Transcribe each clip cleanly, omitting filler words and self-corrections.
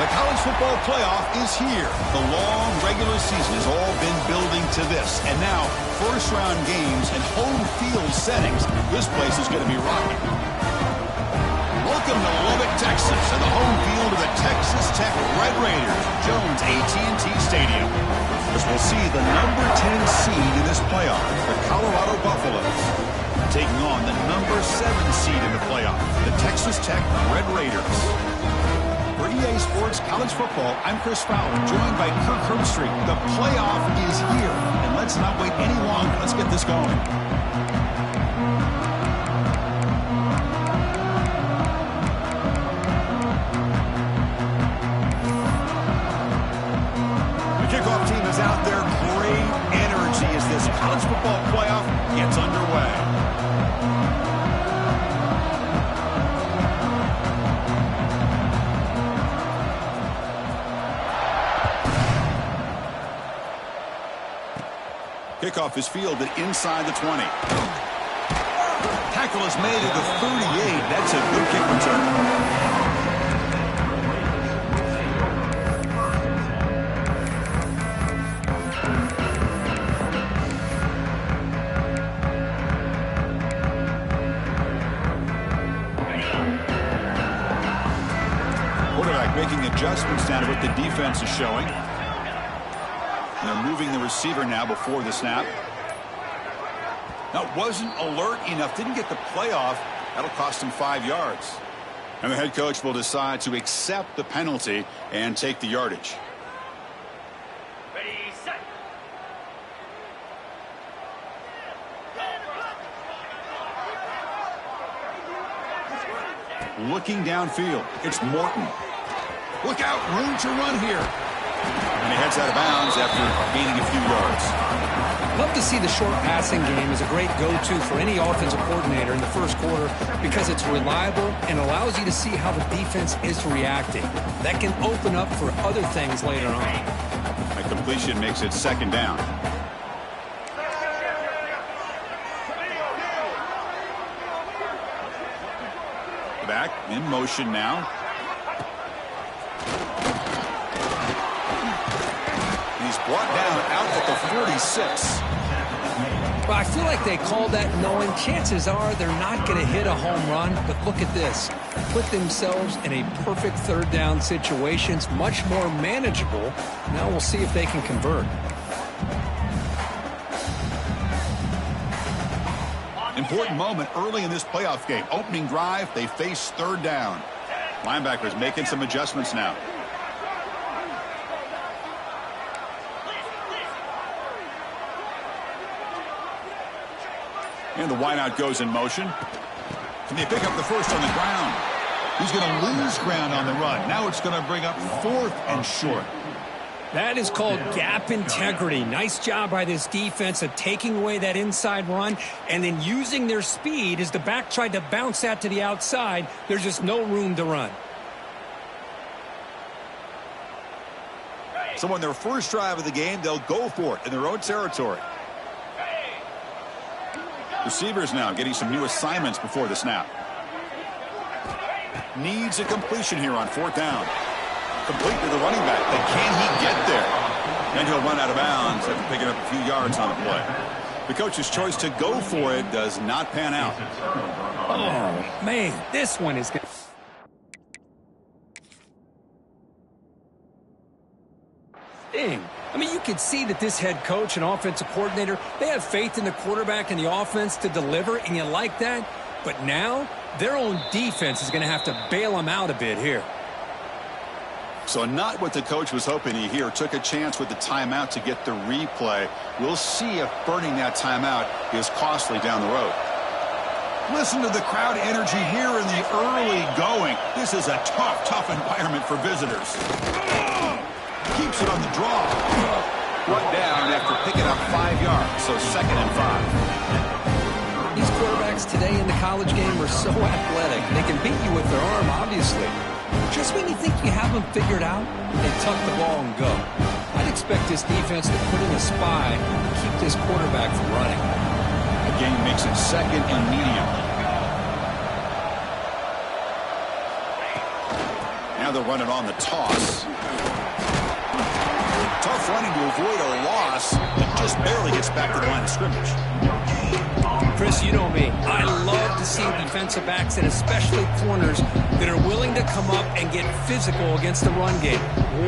The college football playoff is here. The long regular season has all been building to this. And now, first-round games and home field settings. This place is going to be rocking. Welcome to Lubbock, Texas, and the home field of the Texas Tech Red Raiders, Jones AT&T Stadium. As we'll see the number 10 seed in this playoff, the Colorado Buffaloes, taking on the number 7 seed in the playoff, the Texas Tech Red Raiders. For EA Sports College Football, I'm Chris Fowler, joined by Kirk Herbstreit. The playoff is here, and let's not wait any longer. Let's get this going. The kickoff team is out there. Great energy as this college football playoff gets underway. Kickoff is fielded inside the 20. Tackle is made at the 38. That's a good kick return. Quarterback making adjustments down to what the defense is showing. They're moving the receiver now before the snap. Now, wasn't alert enough, didn't get the play off. That'll cost him 5 yards. And the head coach will decide to accept the penalty and take the yardage. Ready, set. Looking downfield, it's Morton. Look out, room to run here. And he heads out of bounds after gaining a few yards. Love to see the short passing game as a great go-to for any offensive coordinator in the first quarter because it's reliable and allows you to see how the defense is reacting. That can open up for other things later on. A completion makes it second down. Back in motion now. Brought down out at the 46. Well, I feel like they called that knowing chances are they're not going to hit a home run. But look at this. Put themselves in a perfect third down situation. It's much more manageable. Now we'll see if they can convert. Important moment early in this playoff game. Opening drive, they face third down. Linebackers making some adjustments now. And the wideout goes in motion. Can they pick up the first on the ground? He's going to lose ground on the run. Now it's going to bring up 4th and short. That is called gap integrity. Nice job by this defense of taking away that inside run and then using their speed as the back tried to bounce that to the outside. There's just no room to run. So on their first drive of the game, they'll go for it in their own territory. Receivers now getting some new assignments before the snap. Needs a completion here on 4th down. Complete to the running back. But can he get there? And he'll run out of bounds after picking up a few yards on the play. The coach's choice to go for it does not pan out. Oh, man, this one is good. Dang. I mean, you could see that this head coach and offensive coordinator, they have faith in the quarterback and the offense to deliver, and you like that. But now, their own defense is going to have to bail them out a bit here. So not what the coach was hoping to hear. Took a chance with the timeout to get the replay. We'll see if burning that timeout is costly down the road. Listen to the crowd energy here in the early going. This is a tough environment for visitors. Keeps it on the draw. Brought down after picking up 5 yards, so 2nd and 5. These quarterbacks today in the college game are so athletic. They can beat you with their arm, obviously. Just when you think you have them figured out, they tuck the ball and go. I'd expect this defense to put in a spy and keep this quarterback from running. The game makes it 2nd and medium. Now they'll run it on the toss. Tough running to avoid a loss, but just barely gets back to the line of scrimmage. Chris, you know me. I love to see defensive backs and especially corners that are willing to come up and get physical against the run game.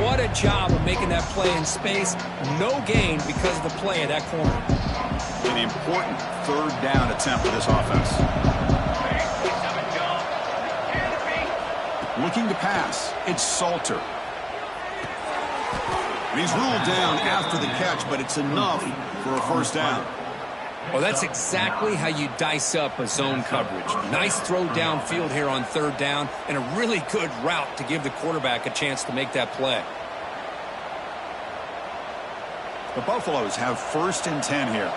What a job of making that play in space. No gain because of the play of that corner. An important third down attempt for this offense. Looking to pass. It's Salter. And he's ruled down after the catch, but it's enough for a first down. Well, that's exactly how you dice up a zone coverage. Nice throw downfield here on third down, and a really good route to give the quarterback a chance to make that play. The Buffaloes have 1st and 10 here.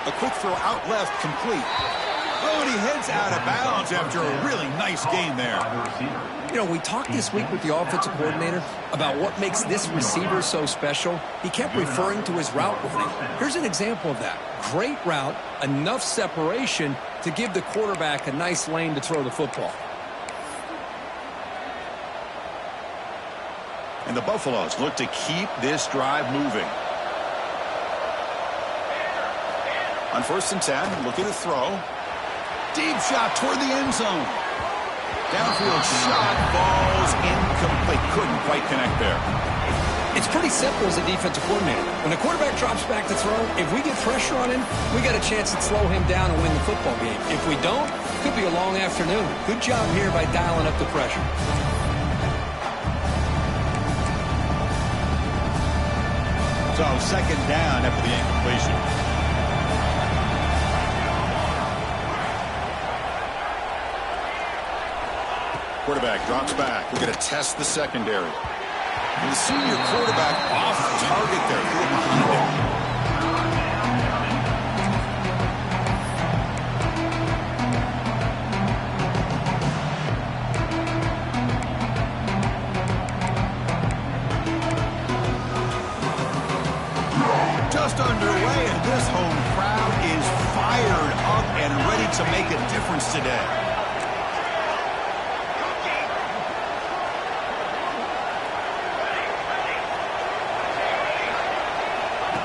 A quick throw out left, complete. Oh, and he heads out of bounds after a really nice gain there. You know, we talked this week with the offensive coordinator about what makes this receiver so special. He kept referring to his route running. Here's an example of that. Great route, enough separation to give the quarterback a nice lane to throw the football. And the Buffaloes look to keep this drive moving. On 1st and 10, looking to throw. Deep shot toward the end zone. Downfield shot falls incomplete. Couldn't quite connect there. It's pretty simple as a defensive coordinator. When the quarterback drops back to throw, if we get pressure on him, we got a chance to slow him down and win the football game. If we don't, it could be a long afternoon. Good job here by dialing up the pressure. So 2nd down after the incompletion. Quarterback drops back. We're going to test the secondary. And the senior quarterback off target there. Threw behind him. Just underway, and this home crowd is fired up and ready to make a difference today.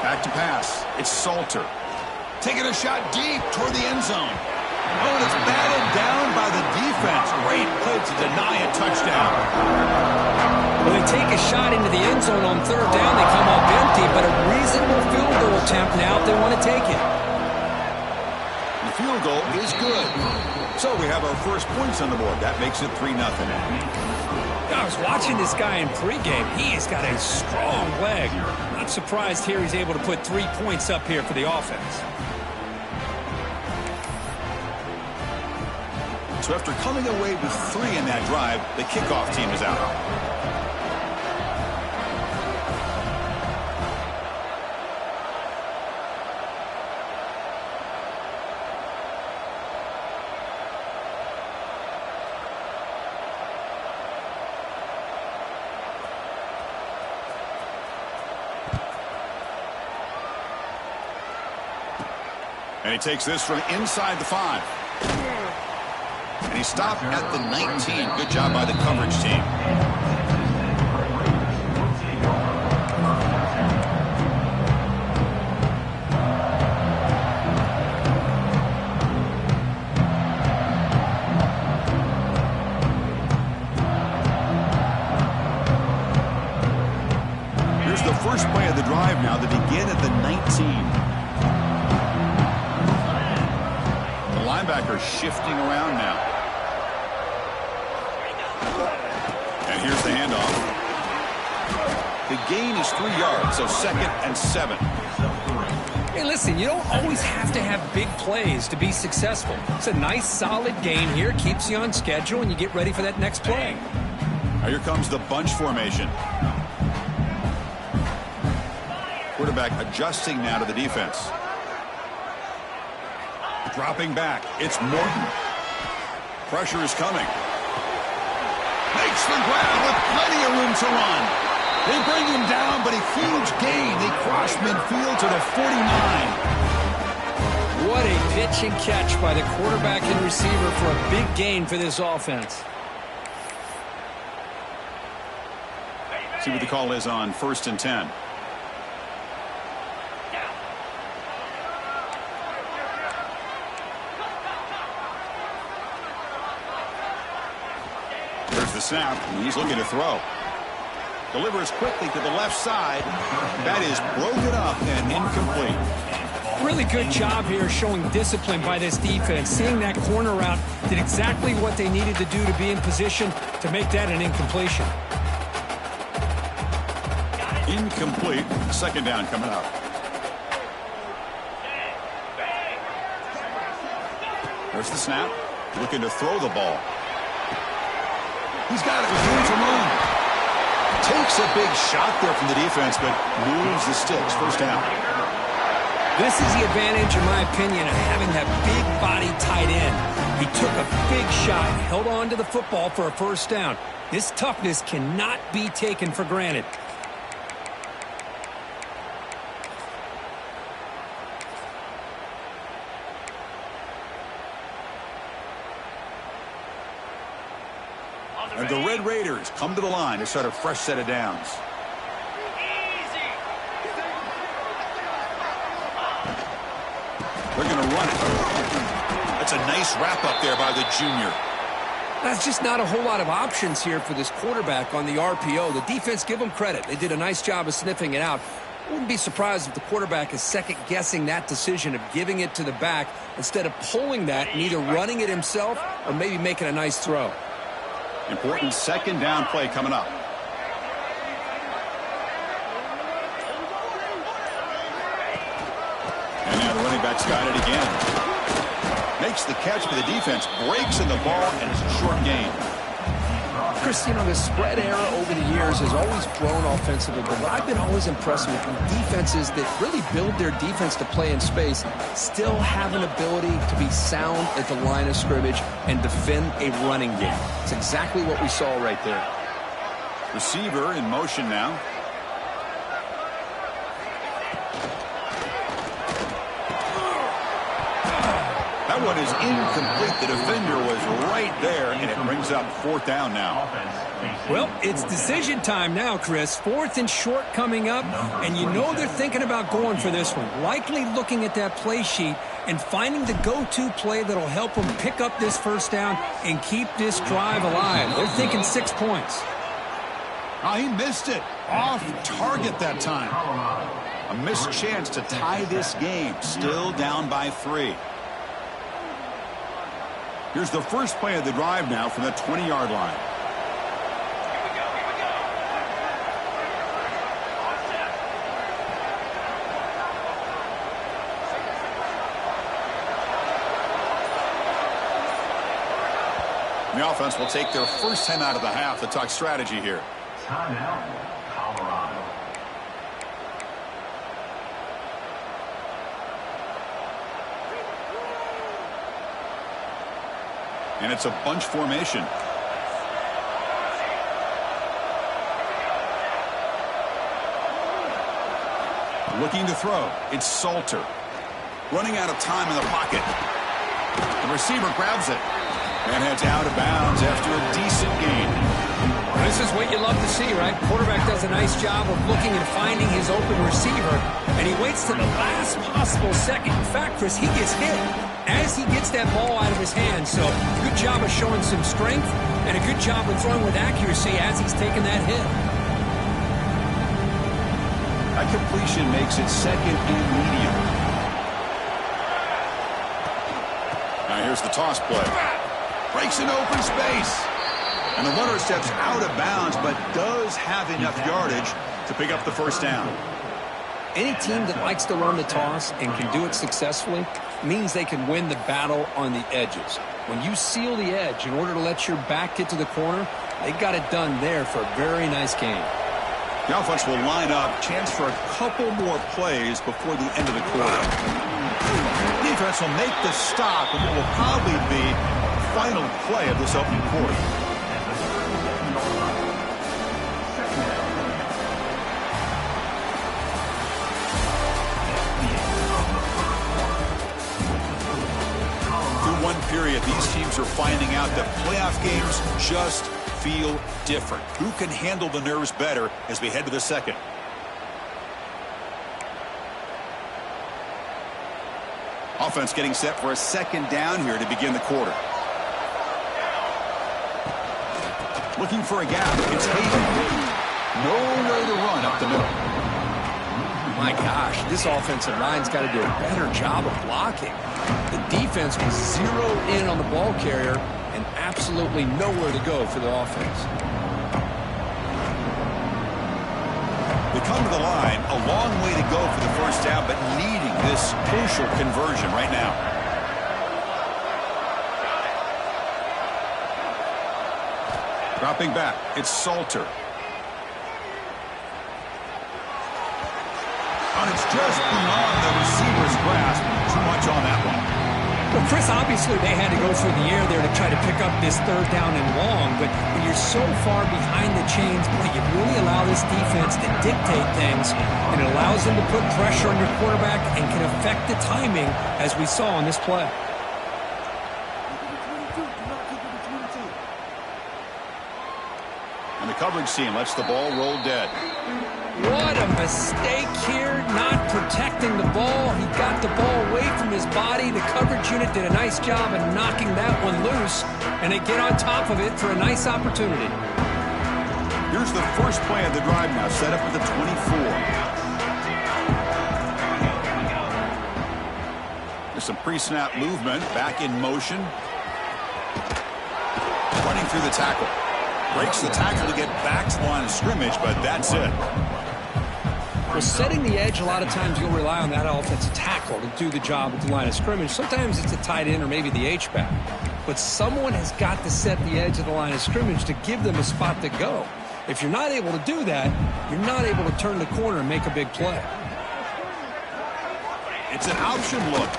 Back to pass. It's Salter. Taking a shot deep toward the end zone. Oh, and it's batted down by the defense. Great play to deny a touchdown. When they take a shot into the end zone on third down, they come up empty, but a reasonable field goal attempt now if they want to take it. The field goal is good. So we have our first points on the board. That makes it 3-0. I was watching this guy in pregame. He has got a strong leg. Not surprised here he's able to put 3 points up here for the offense. So after coming away with 3 in that drive, the kickoff team is out. And he takes this from inside the 5. And he stopped at the 19. Good job by the coverage team. Here's the first play of the drive now. They begin at the 19. Linebacker shifting around now. And here's the handoff. The gain is 3 yards, so 2nd and 7. Hey, listen, you don't always have to have big plays to be successful. It's a nice, solid gain here. Keeps you on schedule, and you get ready for that next play. Now here comes the bunch formation. Quarterback adjusting now to the defense. Dropping back, it's Morton. Pressure is coming. Makes the grab with plenty of room to run. They bring him down, but a huge gain. They cross midfield to the 49. What a pitch and catch by the quarterback and receiver for a big gain for this offense. See what the call is on 1st and 10. There's the snap, and he's looking to throw. Delivers quickly to the left side. That is broken up and incomplete. Really good job here showing discipline by this defense. Seeing that corner route, did exactly what they needed to do to be in position to make that an incompletion. Incomplete. 2nd down coming up. There's the snap. Looking to throw the ball. He's got it with room to run. Takes a big shot there from the defense, but moves the sticks. 1st down. This is the advantage, in my opinion, of having that big body tight end. He took a big shot, held on to the football for a 1st down. This toughness cannot be taken for granted. And the Red Raiders come to the line to start a fresh set of downs. They're going to run it. That's a nice wrap up there by the junior. That's just not a whole lot of options here for this quarterback on the RPO. The defense, give them credit. They did a nice job of sniffing it out. I wouldn't be surprised if the quarterback is second-guessing that decision of giving it to the back instead of pulling that and either running it himself or maybe making a nice throw. Important 2nd down play coming up. And now the running back's got it again. Makes the catch for the defense, breaks in the ball, and it's a short gain. Chris, you know, the spread era over the years has always grown offensively, but what I've been always impressed with defenses that really build their defense to play in space still have an ability to be sound at the line of scrimmage and defend a running game. It's exactly what we saw right there. Receiver in motion now. That one is incomplete. The defender was right there, and it brings up 4th down now. Well, it's decision time now, Chris. 4th and short coming up, and you know they're thinking about going for this one. Likely looking at that play sheet and finding the go-to play that'll help them pick up this 1st down and keep this drive alive. They're thinking 6 points. Oh, he missed it. Off target that time. A missed chance to tie this game. Still down by 3. Here's the first play of the drive now from the 20-yard line. The offense will take their first time out of the half to talk strategy here. Timeout, Colorado. And it's a bunch formation. Looking to throw. It's Salter. Running out of time in the pocket. The receiver grabs it and heads out of bounds after a decent gain. This is what you love to see, right? Quarterback does a nice job of looking and finding his open receiver, and he waits to the last possible second. In fact, Chris, he gets hit as he gets that ball out of his hand. So good job of showing some strength and a good job of throwing with accuracy as he's taking that hit. That completion makes it 2nd and medium. Now here's the toss play. Breaks into open space. And the runner steps out of bounds, but does have enough yardage to pick up the 1st down. Any team that likes to run the toss and can do it successfully means they can win the battle on the edges. When you seal the edge in order to let your back get to the corner, they got it done there for a very nice game. The offense will line up. Chance for a couple more plays before the end of the quarter. Defense will make the stop, and it will probably be the final play of this opening quarter. period, these teams are finding out that playoff games just feel different. Who can handle the nerves better as we head to the second? Offense getting set for a second down here to begin the quarter. Looking for a gap. It's Hayden. Nowhere to run up the middle. My gosh, this offensive line's got to do a better job of blocking. The defense was zeroed in on the ball carrier and absolutely nowhere to go for the offense. They come to the line, a long way to go for the first down, but needing this crucial conversion right now. Dropping back, it's Salter. And it's just beyond the receiver's grasp. Too much on that one. Well, Chris, obviously they had to go through the air there to try to pick up this third down and long, but when you're so far behind the chains, boy, you really allow this defense to dictate things, and it allows them to put pressure on your quarterback and can affect the timing, as we saw on this play. And the coverage team lets the ball roll dead. What a mistake here, not protecting the ball. He got the ball away from his body. The coverage unit did a nice job of knocking that one loose, and they get on top of it for a nice opportunity. Here's the first play of the drive now, set up at the 24. There's some pre-snap movement, back in motion. Running through the tackle. Breaks the tackle to get back to the line of scrimmage, but that's it. Well, setting the edge, a lot of times you'll rely on that offensive tackle to do the job at the line of scrimmage. Sometimes it's a tight end or maybe the H-back. But someone has got to set the edge of the line of scrimmage to give them a spot to go. If you're not able to do that, you're not able to turn the corner and make a big play. It's an option look.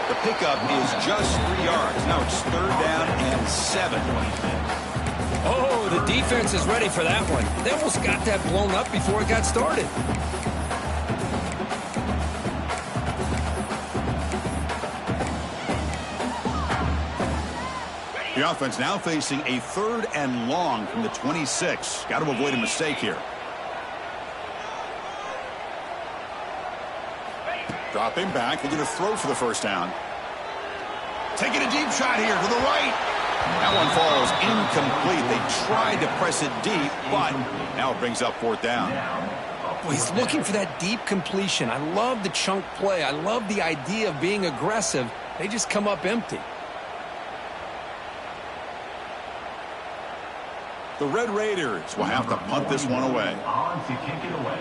The pickup is just 3 yards. Now it's third down and 7. Oh, the defense is ready for that one. They almost got that blown up before it got started. The offense now facing a third and long from the 26. Got to avoid a mistake here. Dropping back. They're going to throw for the first down. Taking a deep shot here to the right. That one falls incomplete. They tried to press it deep, but now it brings up fourth down. Well, he's looking for that deep completion. I love the chunk play. I love the idea of being aggressive. They just come up empty. The Red Raiders will have to punt this one away. On to kick it away.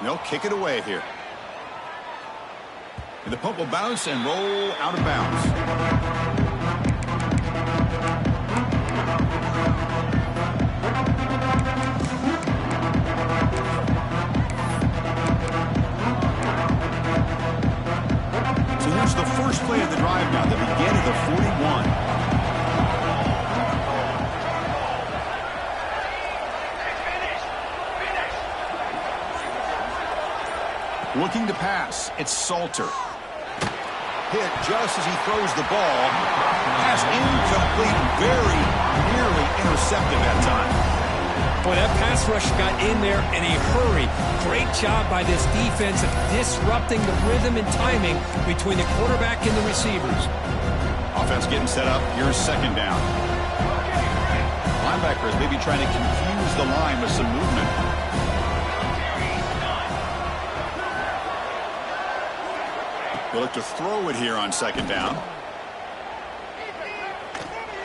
They'll kick it away here. And the punt will bounce and roll out of bounds. So here's the first play of the drive now that began at the 41. Looking to pass. It's Salter. Hit just as he throws the ball. Pass incomplete. Very nearly intercepted that time. Boy, that pass rush got in there in a hurry. Great job by this defense of disrupting the rhythm and timing between the quarterback and the receivers. Offense getting set up. Here's second down. Linebackers maybe trying to confuse the line with some movement. They look to throw it here on second down.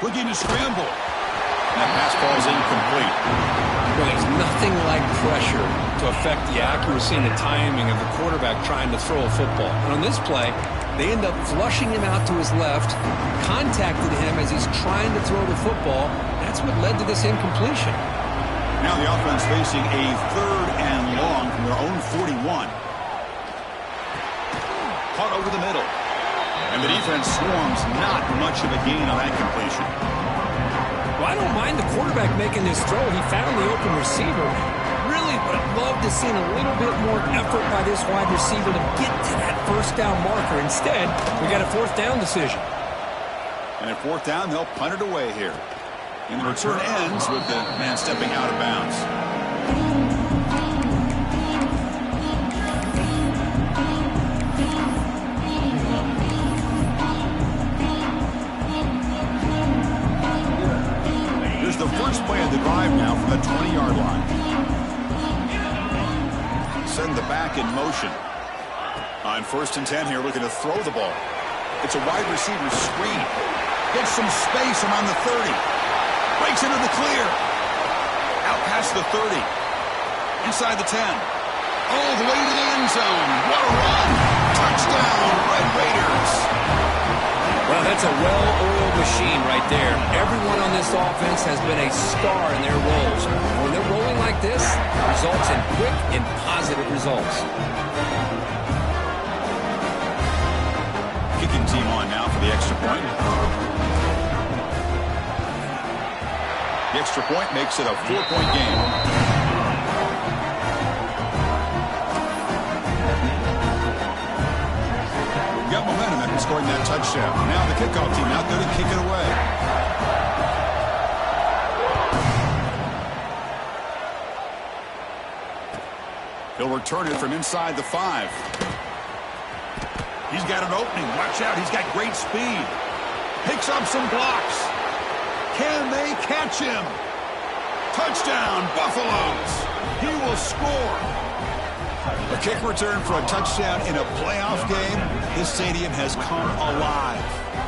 Looking to scramble. And that pass falls incomplete. Well, there's nothing like pressure to affect the accuracy and the timing of the quarterback trying to throw a football. And on this play, they end up flushing him out to his left, contacted him as he's trying to throw the football. That's what led to this incompletion. Now the offense facing a third and long from their own 41. Caught over the middle. And the defense swarms, not much of a gain on that completion. Well, I don't mind the quarterback making this throw. He found the open receiver. Really love to see a little bit more effort by this wide receiver to get to that first down marker. Instead, we got a fourth down decision. And at fourth down, they'll punt it away here. And the return ends with the man stepping out of bounds. Here's the first play of the drive now from the 20-yard line. Send the back in motion. On 1st and 10 here, looking to throw the ball. It's a wide receiver screen. Gets some space around the 30. Breaks into the clear. Out past the 30. Inside the 10. All the way to the end zone. What a run. Touchdown, Red Raiders. Well, that's a well-oiled machine right there. Everyone on this offense has been a star in their roles. When they're rolling like this, it results in quick and positive results. Kicking team on now for the extra point. The extra point makes it a 4-point game. Got momentum after scoring that touchdown. Now the kickoff team out there to kick it away. He'll return it from inside the 5. He's got an opening. Watch out. He's got great speed. Picks up some blocks. Can they catch him? Touchdown, Buffaloes. He will score. A kick return for a touchdown in a playoff game. This stadium has come alive.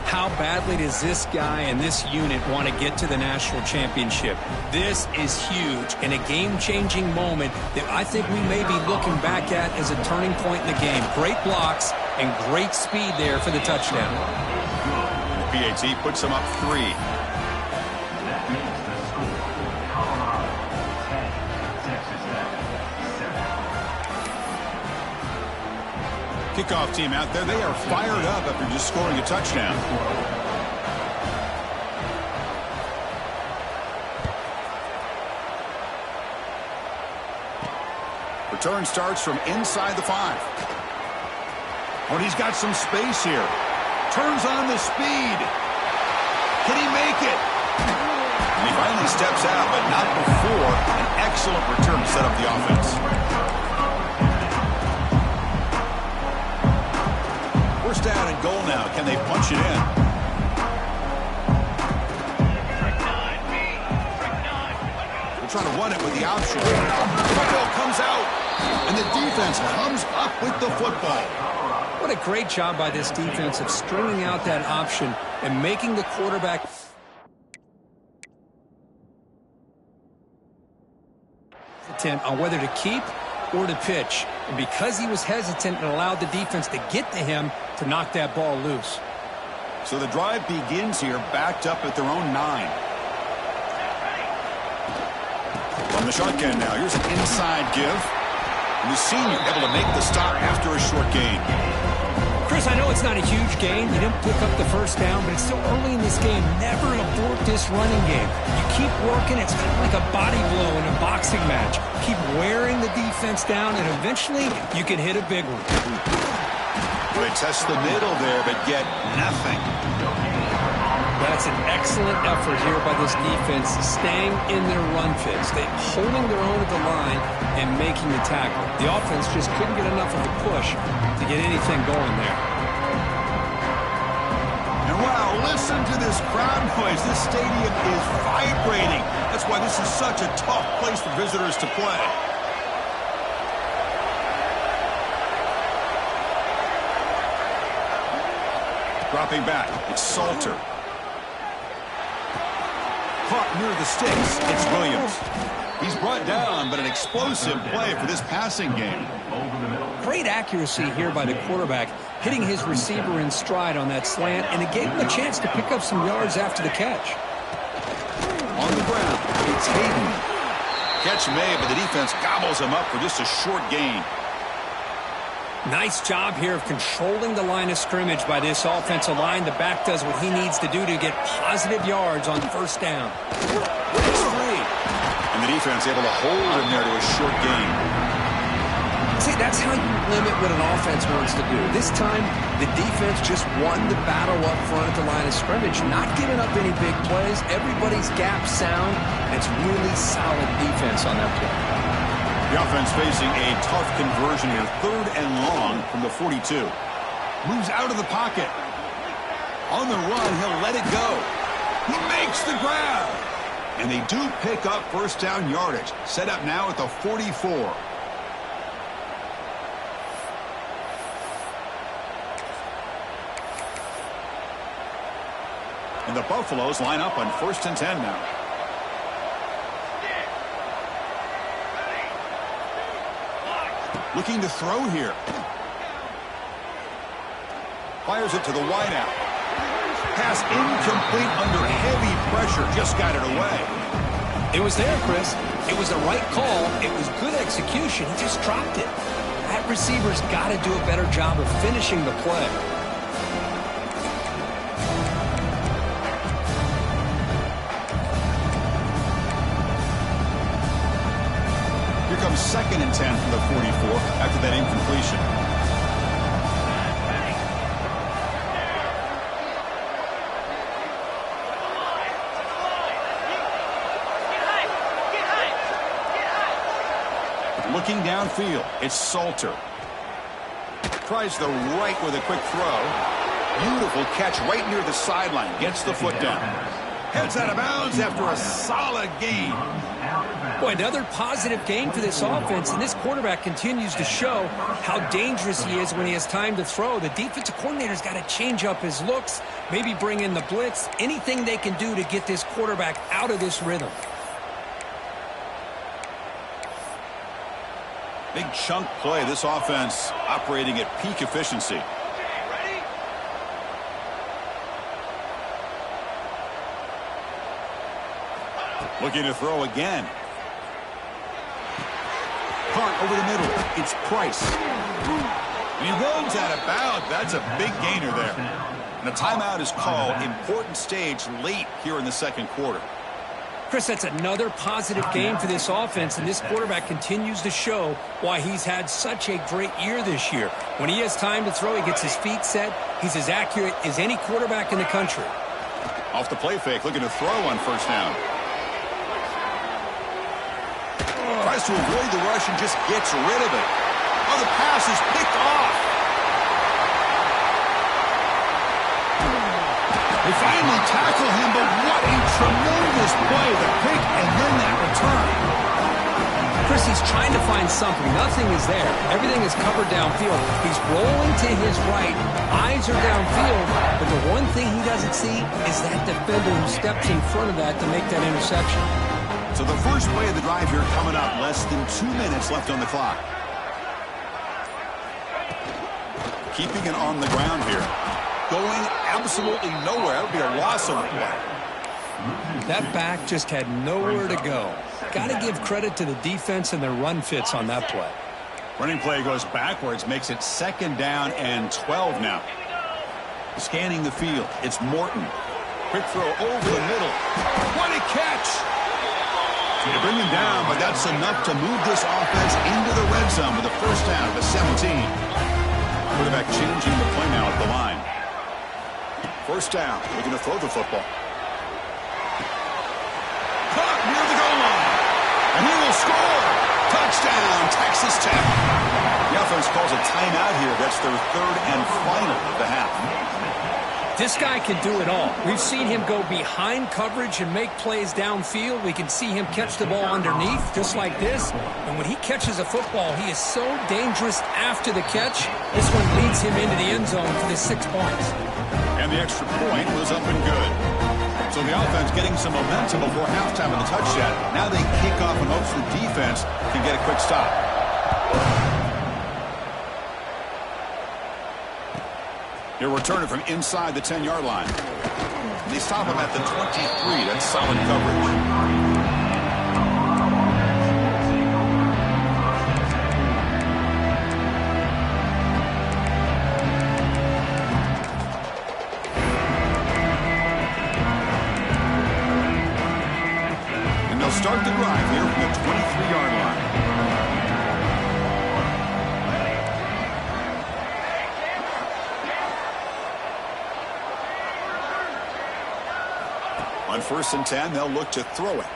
How badly does this guy and this unit want to get to the national championship? This is huge and a game-changing moment that I think we may be looking back at as a turning point in the game. Great blocks and great speed there for the touchdown. The PAT puts him up 3. That makes the score Colorado 10, Texas Tech 7. Kickoff team out there. They are fired up after just scoring a touchdown. Return starts from inside the 5. When he's got some space here. Turns on the speed. Can he make it? And he finally steps out, but not before an excellent return to set up the offense. First down and goal now. Can they punch it in? They're trying to run it with the option. Football comes out, and the defense comes up with the football. What a great job by this defense of stringing out that option and making the quarterback hesitant on whether to keep or to pitch. And because he was hesitant, it allowed the defense to get to him to knock that ball loose. So the drive begins here, backed up at their own 9. On the shotgun now, here's an inside give. And the senior able to make the stop after a short gain. Chris, I know it's not a huge gain. You didn't pick up the first down, but it's still early in this game. Never abort this running game. You keep working. It's kind of like a body blow in a boxing match. Keep wearing the defense down, and eventually you can hit a big one. They test the middle there, but get nothing. That's an excellent effort here by this defense, staying in their run fits. They're holding their own at the line and making the tackle. The offense just couldn't get enough of a push to get anything going there. And wow, listen to this crowd noise. This stadium is vibrating. That's why this is such a tough place for visitors to play. Dropping back, it's Salter. Caught near the sticks, it's Williams. He's brought down, but an explosive play for this passing game. Great accuracy here by the quarterback, hitting his receiver in stride on that slant, and it gave him a chance to pick up some yards after the catch. On the ground, it's Hayden. Catch made, but the defense gobbles him up for just a short gain. Nice job here of controlling the line of scrimmage by this offensive line. The back does what he needs to do to get positive yards on first down. It's free. And the defense able to hold him there to a short gain. See, that's how you limit what an offense wants to do. This time, the defense just won the battle up front at the line of scrimmage, not giving up any big plays. Everybody's gap sound, and it's really solid defense on that play. The offense facing a tough conversion here, 3rd and long from the 42. Moves out of the pocket. On the run, he'll let it go. He makes the grab. And they do pick up first down yardage. Set up now at the 44. And the Buffaloes line up on 1st and 10 now. Looking to throw here. Fires it to the wideout. Pass incomplete under heavy pressure. Just got it away. It was there, Chris. It was the right call. It was good execution. He just dropped it. That receiver's got to do a better job of finishing the play. Here comes 2nd and 10 from the 44 after that incompletion. Looking downfield, it's Salter. Tries the right with a quick throw. Beautiful catch right near the sideline. Gets the foot down. Heads out of bounds after a solid gain. Boy, another positive game for this offense, and this quarterback continues to show how dangerous he is when he has time to throw. The defensive coordinator's got to change up his looks, maybe bring in the blitz, anything they can do to get this quarterback out of this rhythm. Big chunk play. This offense operating at peak efficiency. Looking to throw again. Caught over the middle. It's Price. And he runs out of bounds. That's a big gainer there. And a timeout is called. Important stage late here in the 2nd quarter. Chris, that's another positive game for this offense, and this quarterback continues to show why he's had such a great year this year. When he has time to throw, he gets his feet set. He's as accurate as any quarterback in the country. Off the play fake, looking to throw on 1st down. Tries to avoid the rush and just gets rid of it. Oh, the pass is picked off. They finally tackle him, but what a tremendous play. The pick and then that return. Chris, he's trying to find something. Nothing is there. Everything is covered downfield. He's rolling to his right. Eyes are downfield. But the one thing he doesn't see is that defender who steps in front of that to make that interception. So the first play of the drive here coming up. Less than 2 minutes left on the clock. Keeping it on the ground here. Going absolutely nowhere. That would be a loss of a play. That back just had nowhere to go. Got to give credit to the defense and their run fits on that play. Running play goes backwards, makes it 2nd down and 12 now. Scanning the field, it's Morton. Quick throw over the middle. What a catch! They bring him down, but that's enough to move this offense into the red zone with a 1st down at the 17. Quarterback changing the play now at the line. 1st down, looking to throw the football. Caught near the goal line. And he will score. Touchdown, Texas Tech. The offense calls a timeout here. That's their 3rd and final of the half. This guy can do it all. We've seen him go behind coverage and make plays downfield. We can see him catch the ball underneath, just like this. And when he catches a football, he is so dangerous after the catch. This one leads him into the end zone for the 6 points. And the extra point was up and good. So the offense getting some momentum before halftime of the touchdown. Now they kick off and hopes the defense can get a quick stop. He'll return it from inside the 10-yard line. They stop him at the 23. That's solid coverage. They'll start the drive here from the 23-yard line. On 1st and 10, they'll look to throw it.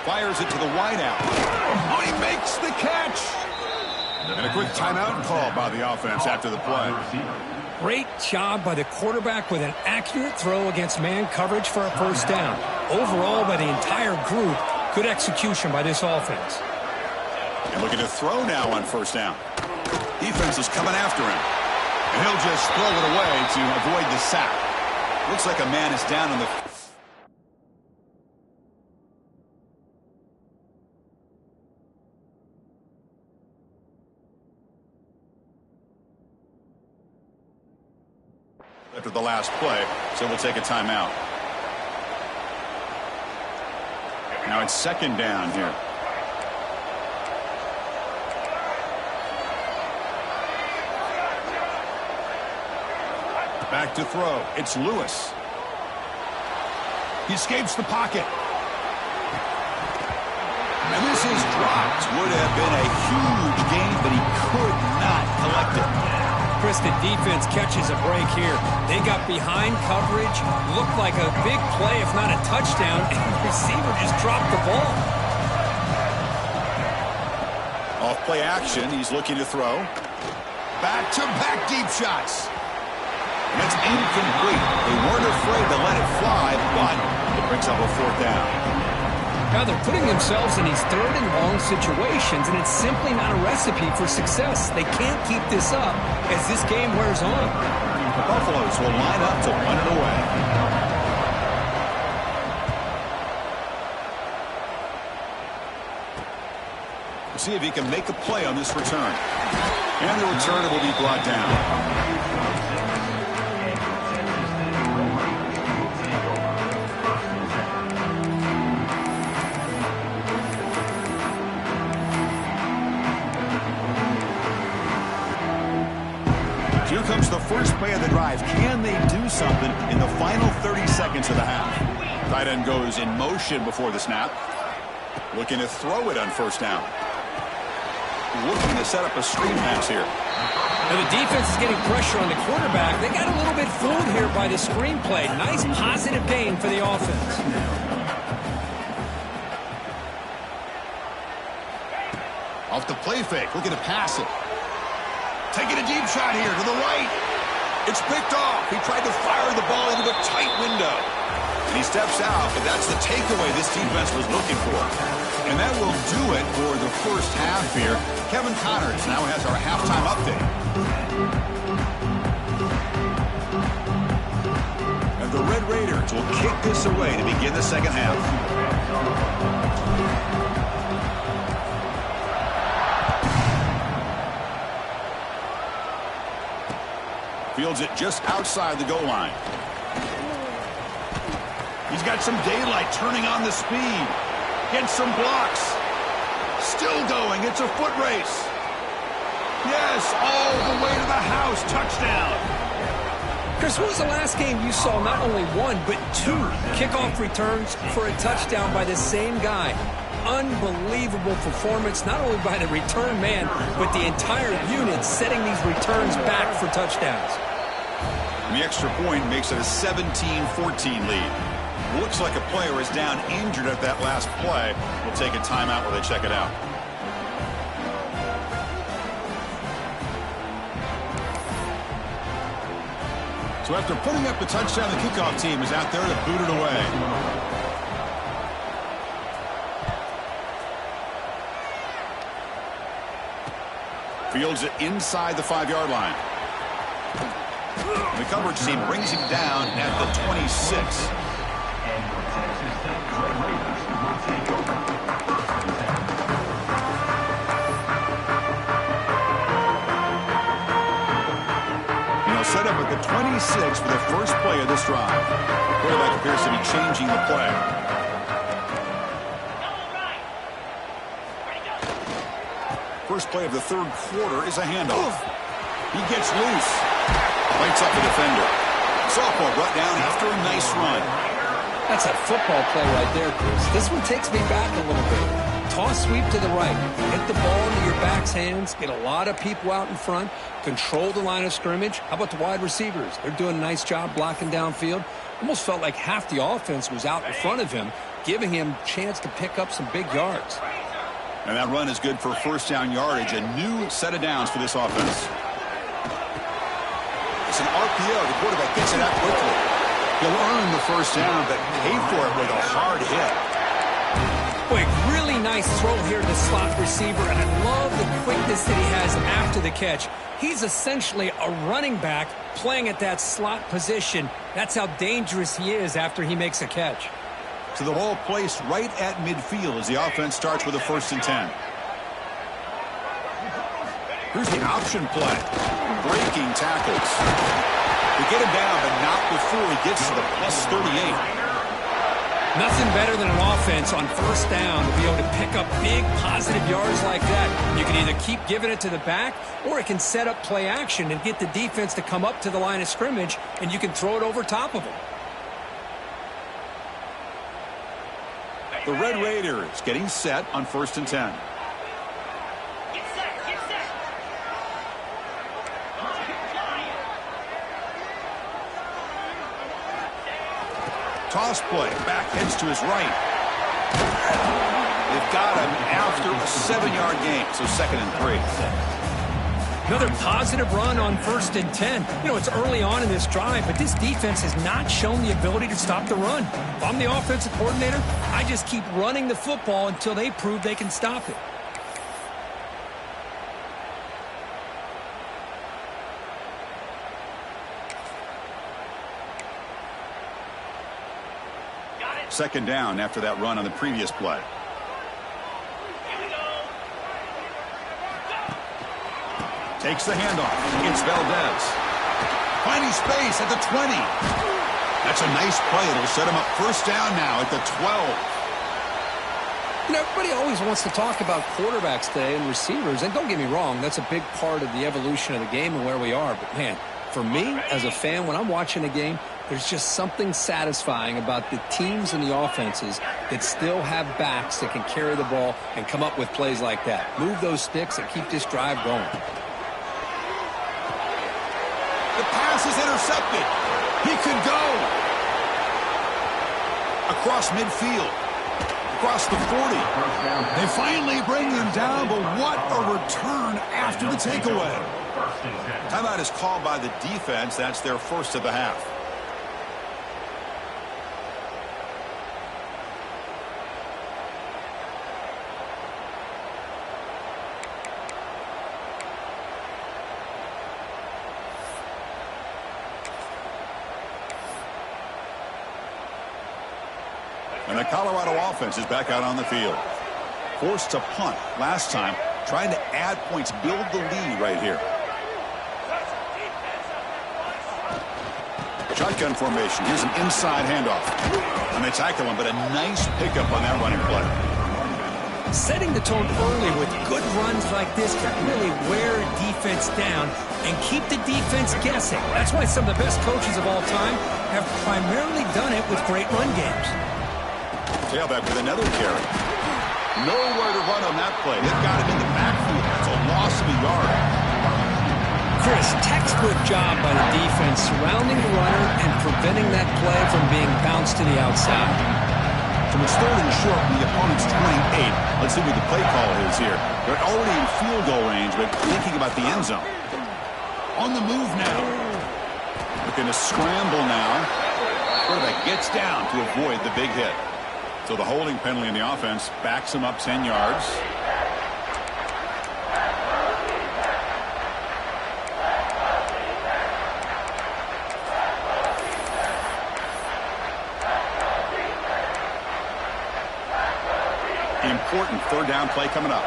Fires it to the wideout. Oh, he makes the catch. And a quick timeout call by the offense after the play. Great job by the quarterback with an accurate throw against man coverage for a first down. Overall, by the entire group, good execution by this offense. And looking to throw now on 1st down. Defense is coming after him. And he'll just throw it away to avoid the sack. Looks like a man is down on the... after the last play, so we'll take a timeout. Now it's 2nd down here. Back to throw. It's Lewis. He escapes the pocket. And this is dropped. Would have been a huge gain, but he could not collect it. Chris, the defense catches a break here. They got behind coverage, looked like a big play, if not a touchdown, and the receiver just dropped the ball. Off play action, he's looking to throw. Back-to-back deep shots. And it's incomplete. They weren't afraid to let it fly, but it brings up a 4th down. Now they're putting themselves in these 3rd and long situations, and it's simply not a recipe for success. They can't keep this up as this game wears on. The Buffaloes will line up to win it away. We'll see if he can make a play on this return. And the return will be brought down. Here comes the first play of the drive. Can they do something in the final 30 seconds of the half? Tight end goes in motion before the snap. Looking to throw it on 1st down. Looking to set up a screen pass here. Now the defense is getting pressure on the quarterback. They got a little bit fooled here by the screen play. Nice positive gain for the offense. Off the play fake. Looking to pass it. Taking a deep shot here to the right. It's picked off. He tried to fire the ball into a tight window. And he steps out, but that's the takeaway this defense was looking for. And that will do it for the first half here. Kevin Connors now has our halftime update. And the Red Raiders will kick this away to begin the second half. Fields it just outside the goal line. He's got some daylight turning on the speed. Gets some blocks. Still going. It's a foot race. Yes, all the way to the house. Touchdown. Chris, when was the last game you saw not only one, but 2 kickoff returns for a touchdown by the same guy? Unbelievable performance, not only by the return man, but the entire unit setting these returns back for touchdowns. And the extra point makes it a 17-14 lead. Looks like a player is down injured at that last play. We'll take a timeout while they check it out. So after putting up the touchdown, the kickoff team is out there to boot it away. Fields it inside the 5-yard line. The coverage team brings him down at the 26. And he'll set up at the 26 for the first play of this drive. Quarterback appears to be changing the play. First play of the 3rd quarter is a handoff. He gets loose. Lights up the defender. Sophomore brought down after a nice run. That's a football play right there, Chris. This one takes me back a little bit. Toss sweep to the right. Get the ball into your back's hands. Get a lot of people out in front. Control the line of scrimmage. How about the wide receivers? They're doing a nice job blocking downfield. Almost felt like half the offense was out in front of him, giving him a chance to pick up some big yards. And that run is good for first down yardage. A new set of downs for this offense. It's an RPO. The quarterback gets it out quickly. He'll earn the first down, but pay for it with a hard hit. Boy, really nice throw here to the slot receiver, and I love the quickness that he has after the catch. He's essentially a running back playing at that slot position. That's how dangerous he is after he makes a catch. So the ball placed right at midfield as the offense starts with a 1st and 10. Here's the option play. Breaking tackles. They get him down, but not before he gets to the plus 38. Nothing better than an offense on first down to be able to pick up big positive yards like that. You can either keep giving it to the back, or it can set up play action and get the defense to come up to the line of scrimmage, and you can throw it over top of them. The Red Raiders getting set on 1st and 10. Toss play. Back heads to his right. They've got him after a 7-yard gain, so 2nd and 3. Another positive run on 1st and 10. You know, it's early on in this drive, but this defense has not shown the ability to stop the run. If I'm the offensive coordinator, I just keep running the football until they prove they can stop it. Second down after that run on the previous play. Takes the handoff. It's Valdez. Finding space at the 20. That's a nice play. It'll set him up first down now at the 12. You know, everybody always wants to talk about quarterbacks today and receivers, and don't get me wrong, that's a big part of the evolution of the game and where we are. But, man, for me as a fan, when I'm watching a game, there's just something satisfying about the teams and the offenses that still have backs that can carry the ball and come up with plays like that. Move those sticks and keep this drive going. The pass is intercepted. He could go. Across midfield. Across the 40. They finally bring him down, but what a return after the takeaway. Timeout is called by the defense. That's their first of the half. And the Colorado offense is back out on the field. Forced to punt last time, trying to add points, build the lead right here. Shotgun formation. Here's an inside handoff. And they tackle him, but a nice pickup on that running play. Setting the tone early with good runs like this can really wear a defense down and keep the defense guessing. That's why some of the best coaches of all time have primarily done it with great run games. Tailback with another carry. Nowhere to run on that play. They've got him in the backfield. It's a loss of a yard. Chris, textbook job by the defense surrounding the runner and preventing that play from being bounced to the outside. So it's 3rd and short from the opponent's 28. Let's see what the play call is here. They're already in field goal range, but thinking about the end zone. On the move now. Looking to scramble now. Quarterback gets down to avoid the big hit. So the holding penalty in the offense backs him up 10 yards. Important 3rd down play coming up.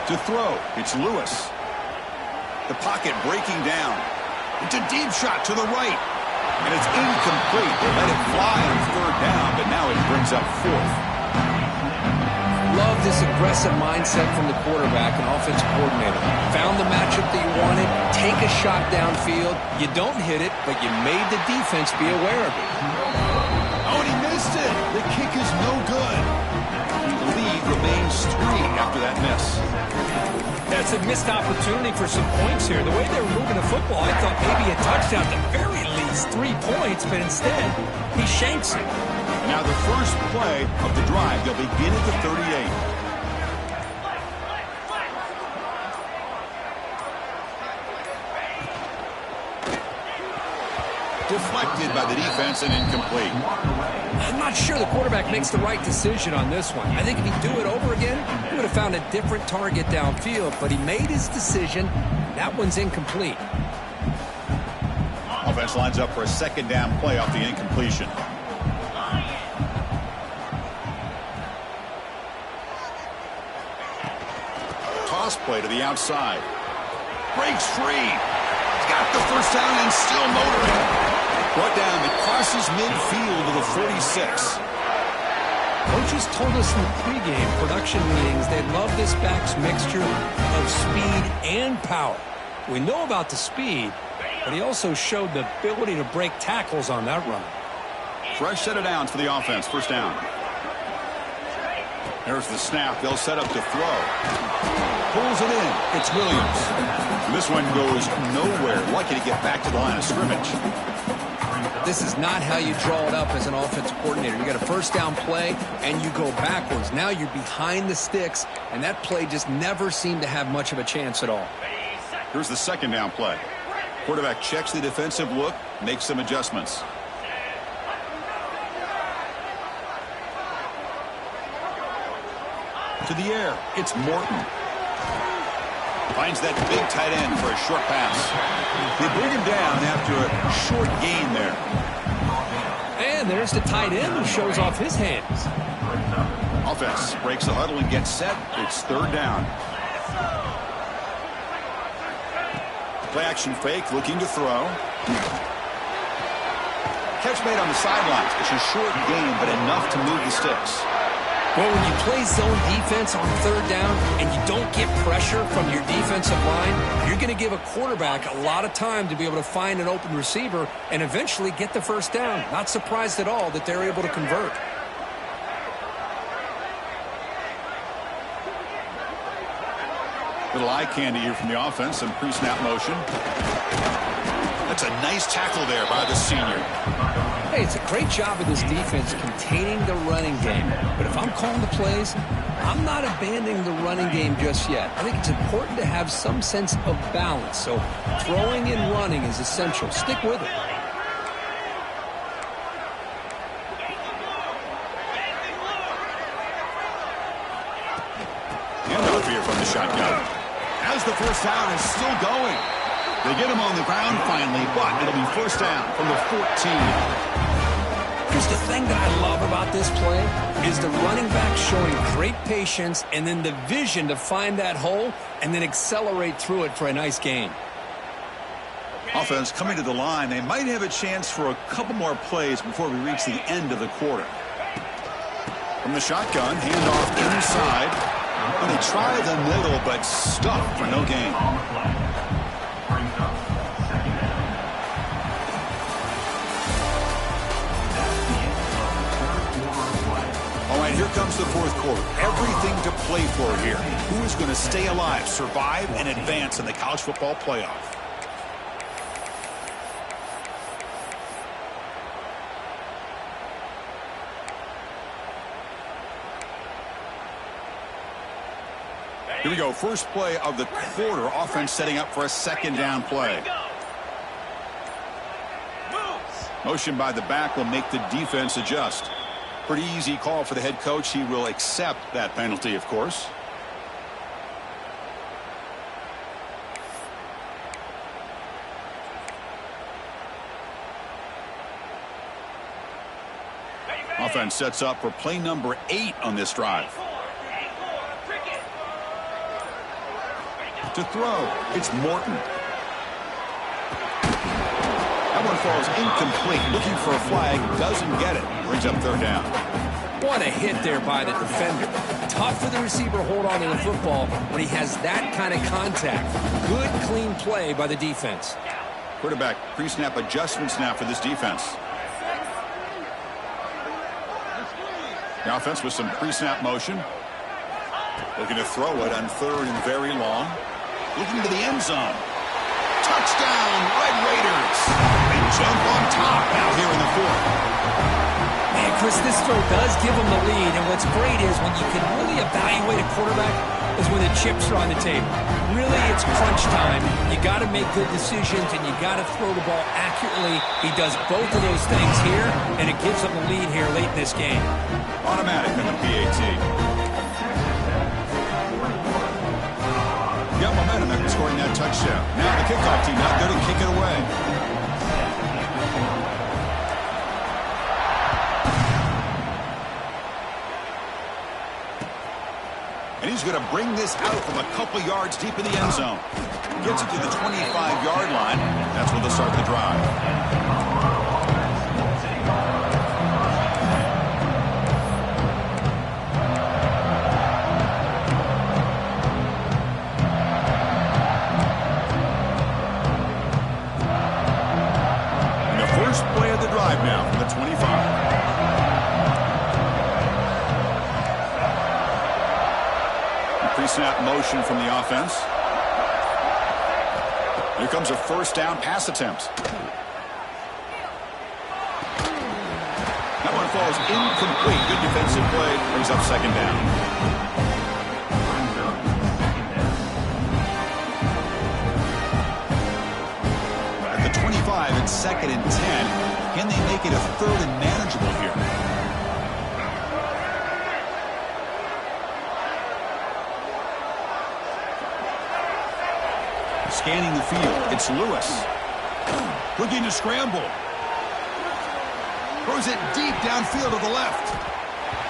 To throw, it's Lewis. The pocket breaking down. It's a deep shot to the right. And it's incomplete. They let it fly on 3rd down, but now it brings up 4th. Love this aggressive mindset from the quarterback and offensive coordinator. Found the matchup that you wanted, take a shot downfield. You don't hit it, but you made the defense be aware of it. Oh, and he missed it. The kick is no good. The lead remains 3 after that miss. That's a missed opportunity for some points here. The way they were moving the football, I thought maybe a touchdown, at the very least 3 points, but instead, he shanks it. Now the first play of the drive, they'll begin at the 38. Deflected by the defense and incomplete. I'm not sure the quarterback makes the right decision on this one. I think if he'd do it over again, he would have found a different target downfield, but he made his decision. That one's incomplete. Offense lines up for a second down play off the incompletion. Toss play to the outside. Breaks free. He's got the first down and still motoring. Brought down that crosses midfield to the 46. Coaches told us in the pregame production meetings they love this back's mixture of speed and power. We know about the speed, but he also showed the ability to break tackles on that run. Fresh set of downs for the offense. First down. There's the snap. They'll set up to throw. Pulls it in. It's Williams. And this one goes nowhere. Lucky to get back to the line of scrimmage. This is not how you draw it up as an offensive coordinator. You got a first down play, and you go backwards. Now you're behind the sticks, and that play just never seemed to have much of a chance at all. Here's the second down play. Quarterback checks the defensive look, makes some adjustments. To the air, it's Morton. Finds that big tight end for a short pass. They bring him down after a short gain there. And there's the tight end who shows off his hands. Offense breaks the huddle and gets set. It's third down. Play action fake, looking to throw. Catch made on the sidelines. It's a short gain, but enough to move the sticks. Well, when you play zone defense on third down and you don't get pressure from your defensive line, you're going to give a quarterback a lot of time to be able to find an open receiver and eventually get the first down. Not surprised at all that they're able to convert. Little eye candy here from the offense. Some pre-snap motion. That's a nice tackle there by the senior. Hey, it's a great job of this defense containing the running game. But if I'm calling the plays, I'm not abandoning the running game just yet. I think it's important to have some sense of balance. So throwing and running is essential. Stick with it. Handoff here from the shotgun. As the first down is still going. They get him on the ground finally, but it'll be first down from the 14. Here's the thing that I love about this play is the running back showing great patience and then the vision to find that hole and then accelerate through it for a nice gain. Offense coming to the line. They might have a chance for a couple more plays before we reach the end of the quarter. From the shotgun, handoff inside. And they try the middle, but stuck for no gain. All right, here comes the fourth quarter. Everything to play for here. Who is going to stay alive, survive, and advance in the college football playoff? Here we go. First play of the quarter. Offense setting up for a second down play. Motion by the back will make the defense adjust. Pretty easy call for the head coach. He will accept that penalty, of course. Offense sets up for play number 8 on this drive. To throw, it's Morton. That one falls incomplete. Looking for a flag, doesn't get it. Brings up third down. What a hit there by the defender. tough for the receiver to hold on to the football when he has that kind of contact. Good, clean play by the defense. Quarterback pre-snap adjustments now for this defense. The offense with some pre-snap motion. Looking to throw it on 3rd and very long. Looking to the end zone. Touchdown, Red Raiders. They jump on top now here in the 4th. Man, Chris, this throw does give them the lead, and what's great is when you can really evaluate a quarterback is when the chips are on the table. Really, it's crunch time. You got to make good decisions, and you got to throw the ball accurately. He does both of those things here, and it gives them the lead here late in this game. Automatic on the PAT. Got momentum after scoring that touchdown. Now the kickoff team out there to kick it away. And he's going to bring this out from a couple yards deep in the end zone. Gets it to the 25-yard line. That's where they'll start the drive. First play of the drive now from the 25. Pre-snap motion from the offense. Here comes a first down pass attempt. That one falls incomplete. Good defensive play. Brings up second down. At the 25, it's 2nd and 10. Can they make it a 3rd and manageable here? Scanning the field, it's Lewis. Looking to scramble. Throws it deep downfield to the left.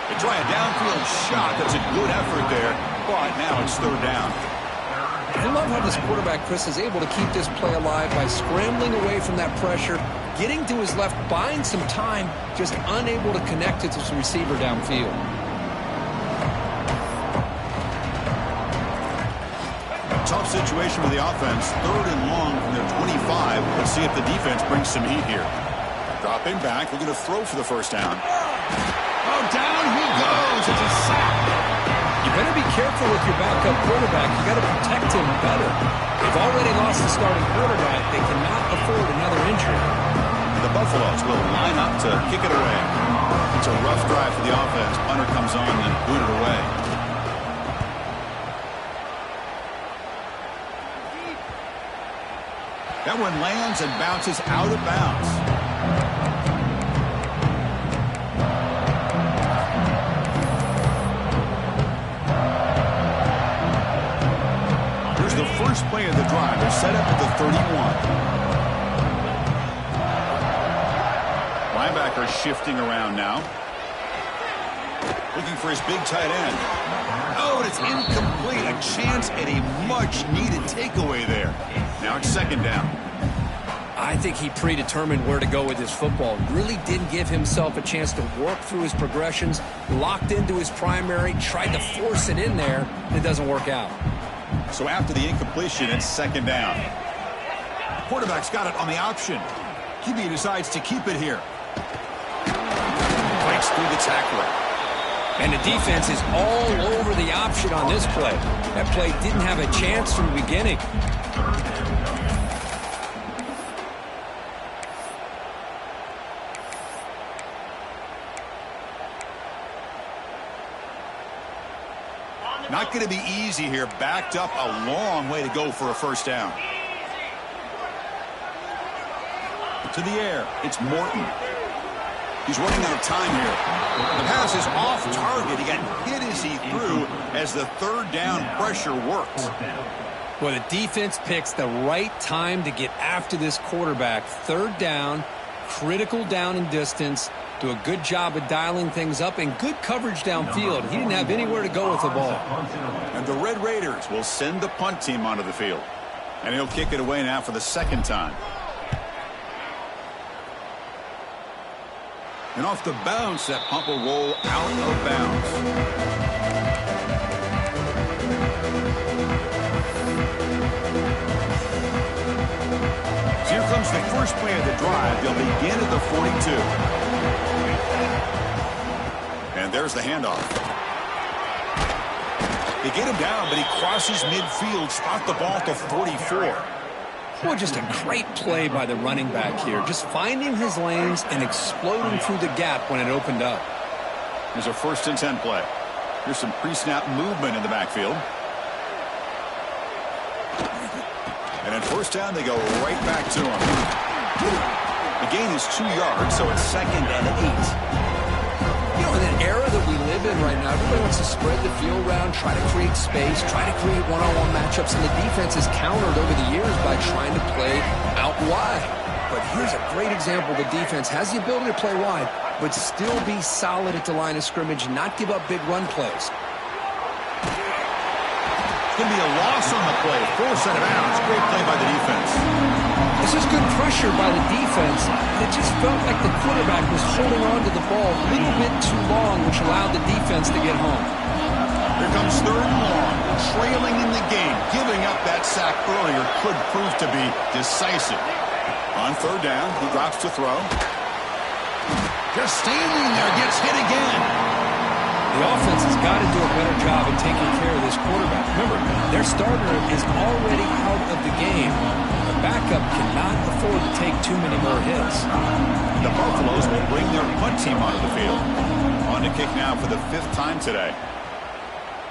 They try a downfield shot. That's a good effort there, but now it's 3rd down. I love how this quarterback, Chris, is able to keep this play alive by scrambling away from that pressure, getting to his left, buying some time, just unable to connect it to his receiver downfield. Tough situation for the offense. 3rd and long from their 25. Let's see if the defense brings some heat here. Dropping back, looking to throw for the first down. Oh, down he goes. It's a sack. You better be careful with your backup quarterback. You got to protect him better. They've already lost the starting quarterback. They cannot afford another injury. And the Buffaloes will line up to kick it away. It's a rough drive for the offense. Punter comes on and boot it away. That one lands and bounces out of bounds. Here's the first play of the drive. They're set up at the 31. Linebacker shifting around now. Looking for his big tight end. Oh, and it's incomplete. A chance at a much-needed takeaway there. Now it's 2nd down. I think he predetermined where to go with his football. Really didn't give himself a chance to work through his progressions. Locked into his primary, tried to force it in there, and it doesn't work out. So after the incompletion, it's 2nd down. Quarterback's got it on the option. QB decides to keep it here. Breaks through the tackler. And the defense is all over the option on this play. That play didn't have a chance from the beginning. Not going to be easy here. Backed up a long way to go for a first down. To the air. It's Morton. He's running out of time here. The pass is off target. He got hit as he threw as the 3rd down pressure works. Well, the defense picks the right time to get after this quarterback. 3rd down, critical down and distance. Do a good job of dialing things up and good coverage downfield. He didn't have anywhere to go with the ball. And the Red Raiders will send the punt team onto the field. And he'll kick it away now for the 2nd time. And off the bounce, that punt will roll out of bounds. first play of the drive. They'll begin at the 42. And there's the handoff. They get him down, but he crosses midfield, spot the ball to 44. Boy, just a great play by the running back here. Just finding his lanes and exploding through the gap when it opened up. Here's a 1st and 10 play. Here's some pre-snap movement in the backfield. And at 1st down, they go right back to him. The gain is 2 yards, so it's 2nd and 8. You know, in an era that we live in right now, everybody wants to spread the field around, try to create space, try to create one-on-one matchups, and the defense has countered over the years by trying to play out wide. But here's a great example. The defense has the ability to play wide, but still be solid at the line of scrimmage, not give up big run plays. It's going to be a loss on the play. 4 set of bounds. Great play by the defense. This is good pressure by the defense. It just felt like the quarterback was holding on to the ball a little bit too long, which allowed the defense to get home. Here comes 3rd and long. Trailing in the game. Giving up that sack earlier could prove to be decisive. On 3rd down, he drops to throw. Just standing there, gets hit again. The offense has got to do a better job of taking care of this quarterback. Remember, their starter is already out of the game. The backup cannot afford to take too many more hits. The Buffaloes will bring their punt team onto the field. On to kick now for the 5th time today.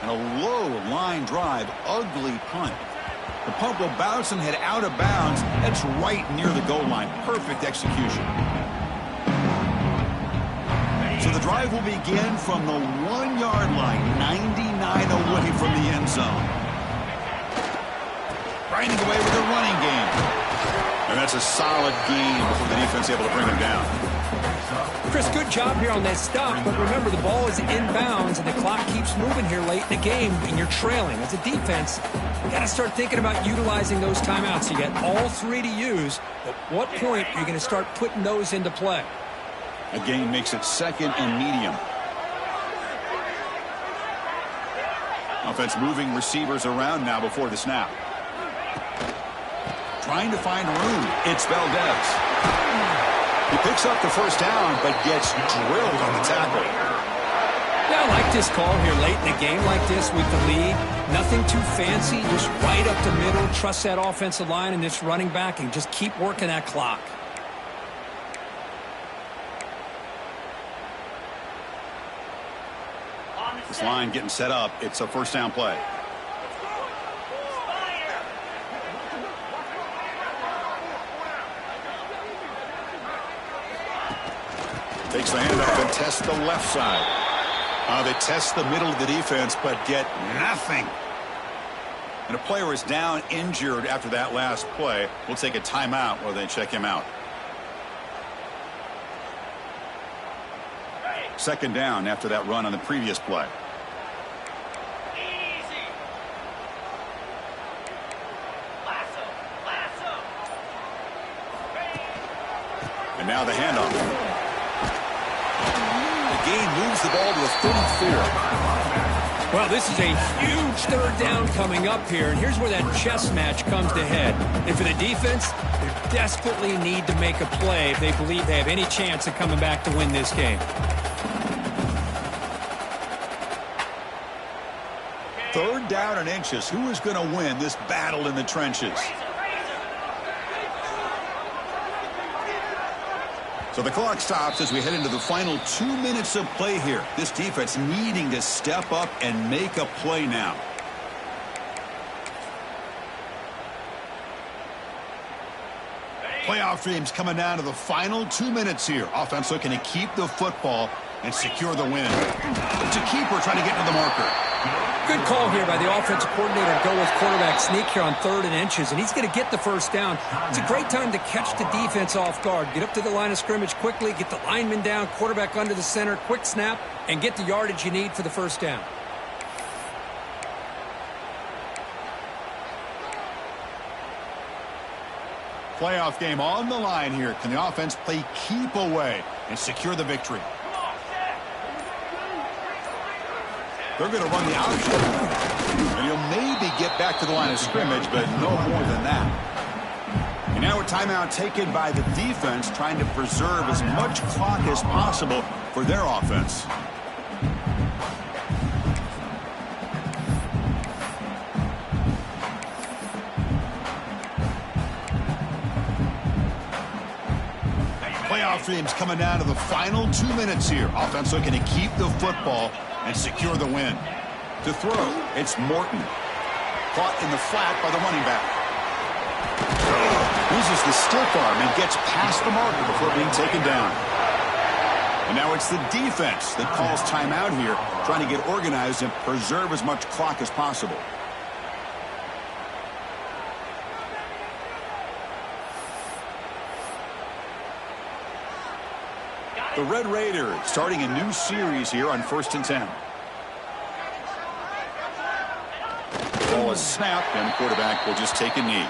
And a low line drive, ugly punt. The punt will bounce and head out of bounds. That's right near the goal line. Perfect execution. So the drive will begin from the 1-yard line, 99 away from the end zone. Grinding away with a running game. And that's a solid game before the defense able to bring him down. Chris, good job here on that stop, but remember the ball is inbounds and the clock keeps moving here late in the game and you're trailing. As a defense, you got to start thinking about utilizing those timeouts. You got all 3 to use. At what point are you going to start putting those into play? A gain makes it 2nd and medium. Offense moving receivers around now before the snap. Trying to find room. It's Valdez. He picks up the 1st down, but gets drilled on the tackle. Yeah, I like this call here late in a game like this with the lead. Nothing too fancy, just right up the middle. Trust that offensive line and this running back and just keep working that clock. This line getting set up. It's a 1st down play. Takes the handoff and tests the left side. They test the middle of the defense, but get nothing. And a player is down injured after that last play. We'll take a timeout while they check him out. 2nd down after that run on the previous play. And now the handoff. The gain moves the ball to the 34. Well, this is a huge 3rd down coming up here, and here's where that chess match comes to head. And for the defense, they desperately need to make a play if they believe they have any chance of coming back to win this game. 3rd down and inches. Who is going to win this battle in the trenches? So the clock stops as we head into the final 2 minutes of play here. This defense needing to step up and make a play now. Playoff dreams coming down to the final 2 minutes here. Offense looking to keep the football and secure the win. It's a keeper trying to get to the marker. Good call here by the offensive coordinator to go with quarterback sneak here on 3rd and inches, and he's going to get the 1st down. It's a great time to catch the defense off guard. Get up to the line of scrimmage quickly, get the lineman down, quarterback under the center, quick snap, and get the yardage you need for the 1st down. Playoff game on the line here. Can the offense play keep away and secure the victory? They're going to run the option. And he'll maybe get back to the line of scrimmage, but no more than that. And now a timeout taken by the defense, trying to preserve as much clock as possible for their offense. Playoff dreams coming down to the final 2 minutes here. Offense looking to keep the football and secure the win. To throw, it's Morton. Caught in the flat by the running back. Uses the stiff arm and gets past the marker before being taken down. And now it's the defense that calls timeout here, trying to get organized and preserve as much clock as possible. The Red Raiders starting a new series here on 1st and 10. Ball is snapped, and the quarterback will just take a knee.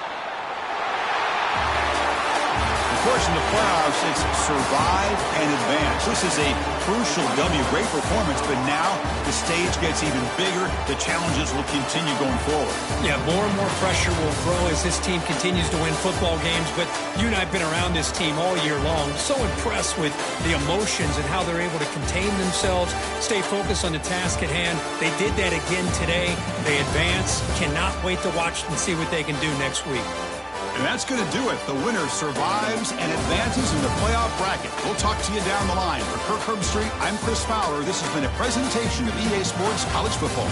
Of course, in the playoffs, it's survive and advance. This is a crucial W. Great performance, but now the stage gets even bigger. The challenges will continue going forward. Yeah, more and more pressure will grow as this team continues to win football games. But you and I have been around this team all year long. So impressed with the emotions and how they're able to contain themselves, stay focused on the task at hand. They did that again today. They advance. Cannot wait to watch and see what they can do next week. And that's going to do it. The winner survives and advances in the playoff bracket. We'll talk to you down the line. For Kirk Herbstreit, I'm Chris Fowler. This has been a presentation of EA Sports College Football.